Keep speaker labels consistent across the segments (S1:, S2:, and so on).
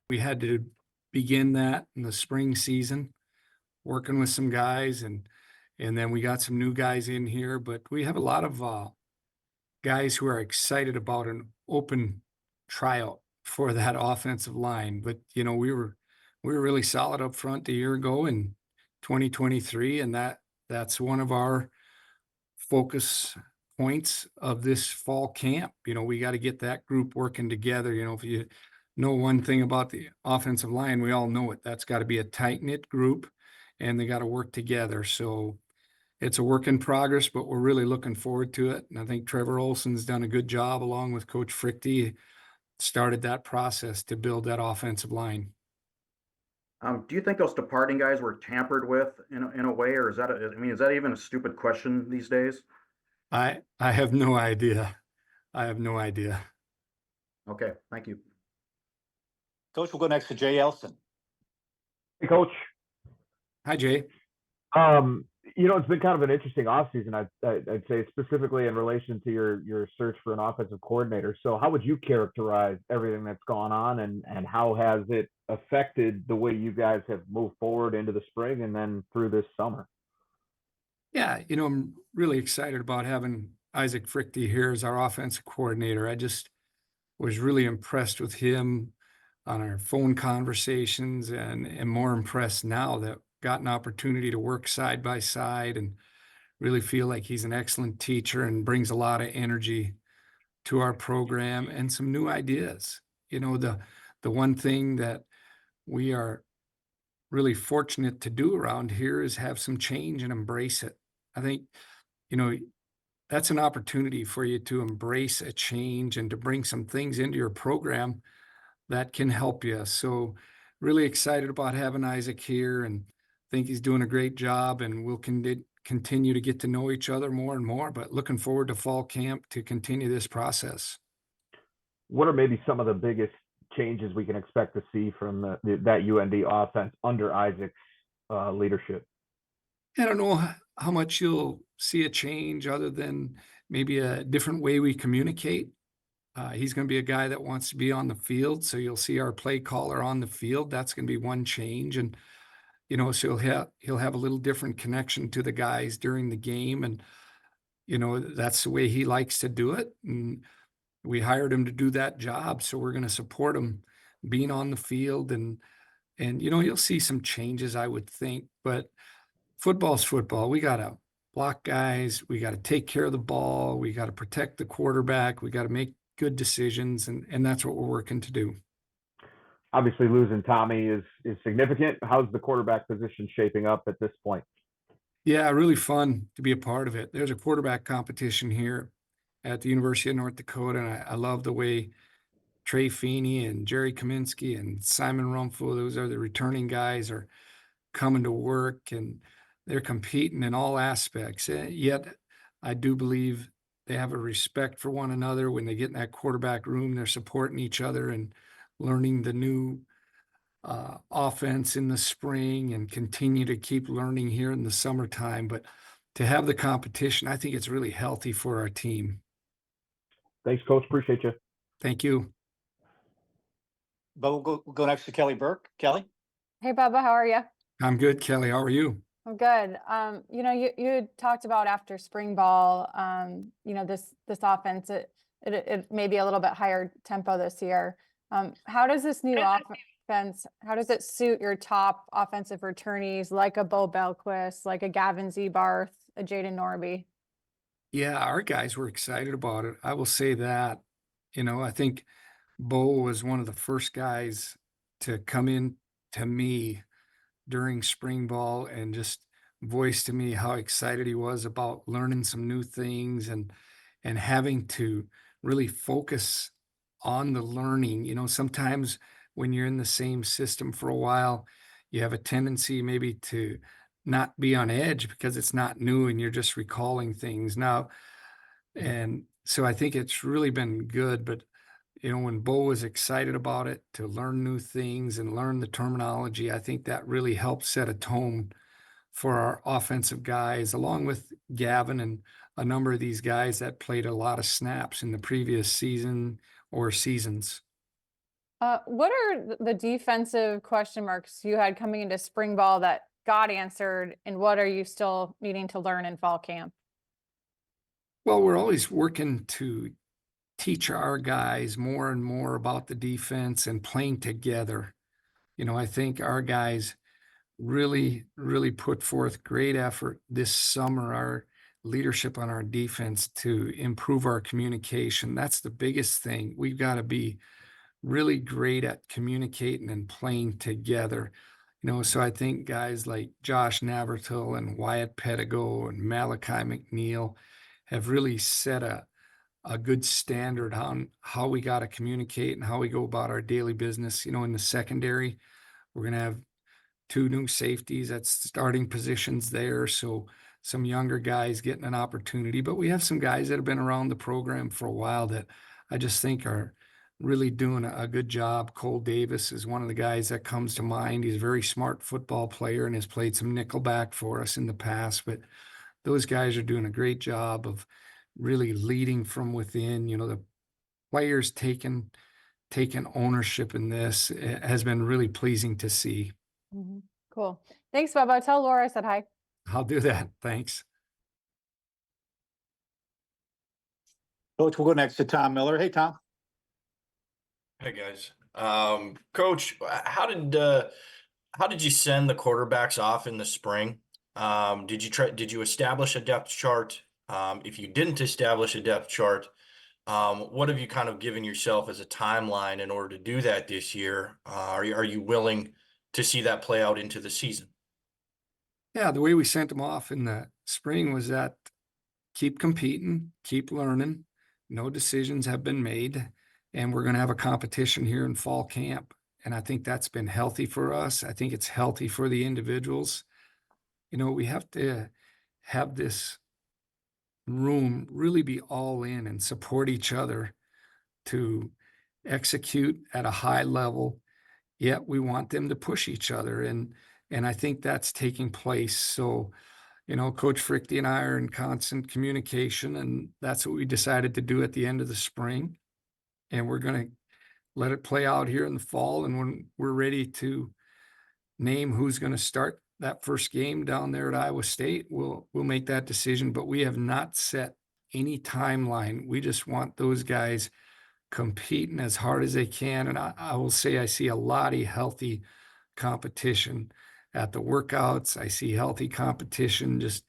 S1: We had to begin that in the spring season, working with some guys, and then we got some new guys in here, but we have a lot of guys who are excited about an open tryout for that offensive line. But we were really solid up front a year ago in 2023, and that's one of our focus points of this fall camp. We got to get that group working together. If you know one thing about the offensive line, we all know it. That's got to be a tight-knit group, and they got to work together. So it's a work in progress, but we're really looking forward to it. And I think Trevor Olson's done a good job along with Coach Frichte, started that process to build that offensive line.
S2: Do you think those departing guys were tampered with in a way, or is that even a stupid question these days?
S1: I have no idea. I have no idea.
S2: Okay, thank you.
S3: Coach, we'll go next to Jay Elson.
S4: Hey, Coach.
S1: Hi, Jay.
S4: It's been kind of an interesting offseason, I'd say, specifically in relation to your search for an offensive coordinator. So how would you characterize everything that's gone on, and how has it affected the way you guys have moved forward into the spring and then through this summer?
S1: Yeah, I'm really excited about having Isaac Frichte here as our offensive coordinator. I just was really impressed with him on our phone conversations, and more impressed now that got an opportunity to work side by side, and really feel like he's an excellent teacher and brings a lot of energy to our program and some new ideas. The one thing that we are really fortunate to do around here is have some change and embrace it. I think, you know, that's an opportunity for you to embrace a change and to bring some things into your program that can help you. So really excited about having Isaac here, and think he's doing a great job, and we'll continue to get to know each other more and more, but looking forward to fall camp to continue this process.
S4: What are maybe some of the biggest changes we can expect to see from that UND offense under Isaac's leadership?
S1: I don't know how much you'll see a change other than maybe a different way we communicate. He's going to be a guy that wants to be on the field, so you'll see our play caller on the field. That's going to be one change, and so he'll have a little different connection to the guys during the game, and that's the way he likes to do it. And we hired him to do that job, so we're going to support him being on the field, and you'll see some changes, I would think, but football's football. We got to block guys. We got to take care of the ball. We got to protect the quarterback. We got to make good decisions, and that's what we're working to do.
S4: Obviously, losing Tommy is significant. How's the quarterback position shaping up at this point?
S1: Yeah, really fun to be a part of it. There's a quarterback competition here at the University of North Dakota, and I love the way Trey Feeney and Jerry Kaminsky and Simon Rumpfel, those are the returning guys, are coming to work, and they're competing in all aspects. Yet I do believe they have a respect for one another. When they get in that quarterback room, they're supporting each other and learning the new offense in the spring, and continue to keep learning here in the summertime. But to have the competition, I think it's really healthy for our team.
S4: Thanks, Coach. Appreciate you.
S1: Thank you.
S3: But we'll go next to Kelly Burke. Kelly?
S5: Hey, Bubba, how are you?
S1: I'm good, Kelly. How are you?
S5: I'm good. You had talked about after spring ball, this offense, it may be a little bit higher tempo this year. How does this new offense, how does it suit your top offensive returnees, like a Bo Belquist, like a Gavin Zebarth, a Jaden Norby?
S1: Yeah, our guys were excited about it. I will say that. I think Bo was one of the first guys to come in to me during spring ball and just voice to me how excited he was about learning some new things, and having to really focus on the learning. Sometimes when you're in the same system for a while, you have a tendency maybe to not be on edge because it's not new and you're just recalling things now. And so I think it's really been good. But when Bo was excited about it, to learn new things and learn the terminology, I think that really helped set a tone for our offensive guys, along with Gavin and a number of these guys that played a lot of snaps in the previous season or seasons.
S5: What are the defensive question marks you had coming into spring ball that got answered, and what are you still needing to learn in fall camp?
S1: Well, we're always working to teach our guys more and more about the defense and playing together. I think our guys really put forth great effort this summer, our leadership on our defense to improve our communication. That's the biggest thing. We've got to be really great at communicating and playing together. So I think guys like Josh Navratil and Wyatt Pedigo and Malachi McNeil have really set a good standard on how we got to communicate and how we go about our daily business. In the secondary, we're going to have 2 new safeties at starting positions there. So some younger guys getting an opportunity, but we have some guys that have been around the program for a while that I just think are really doing a good job. Cole Davis is one of the guys that comes to mind. He's a very smart football player and has played some nickelback for us in the past, but those guys are doing a great job of really leading from within. The players taking ownership in this has been really pleasing to see.
S5: Cool. Thanks, Bubba. Tell Laura I said hi.
S1: I'll do that. Thanks.
S3: Coach, we'll go next to Tom Miller. Hey, Tom.
S6: Hey guys, Coach, how did you send the quarterbacks off in the spring? Did you establish a depth chart? If you didn't establish a depth chart, what have you kind of given yourself as a timeline in order to do that this year? Are you willing to see that play out into the season?
S1: Yeah, the way we sent them off in the spring was that keep competing, keep learning. No decisions have been made, and we're going to have a competition here in fall camp. And I think that's been healthy for us. I think it's healthy for the individuals. We have to have this room really be all in and support each other to execute at a high level. Yet we want them to push each other. And I think that's taking place. So, Coach Frichte and I are in constant communication, and that's what we decided to do at the end of the spring. And we're going to let it play out here in the fall. And when we're ready to name who's going to start that first game down there at Iowa State, we'll make that decision. But we have not set any timeline. We just want those guys competing as hard as they can. And I will say I see a lot of healthy competition at the workouts. I see healthy competition, just,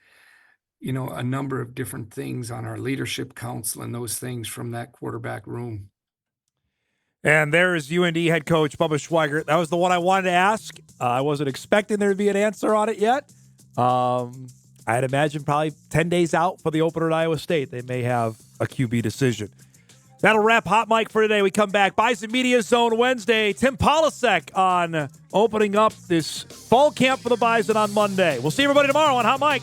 S1: a number of different things on our leadership council and those things from that quarterback room.
S7: And there is UND head coach Bubba Schweigert. That was the one I wanted to ask. I wasn't expecting there to be an answer on it yet. I'd imagine probably 10 days out for the opener at Iowa State, they may have a QB decision. That'll wrap Hot Mic for today. We come back. Bison Media Zone Wednesday. Tim Polasek on opening up this fall camp for the Bison on Monday. We'll see everybody tomorrow on Hot Mic.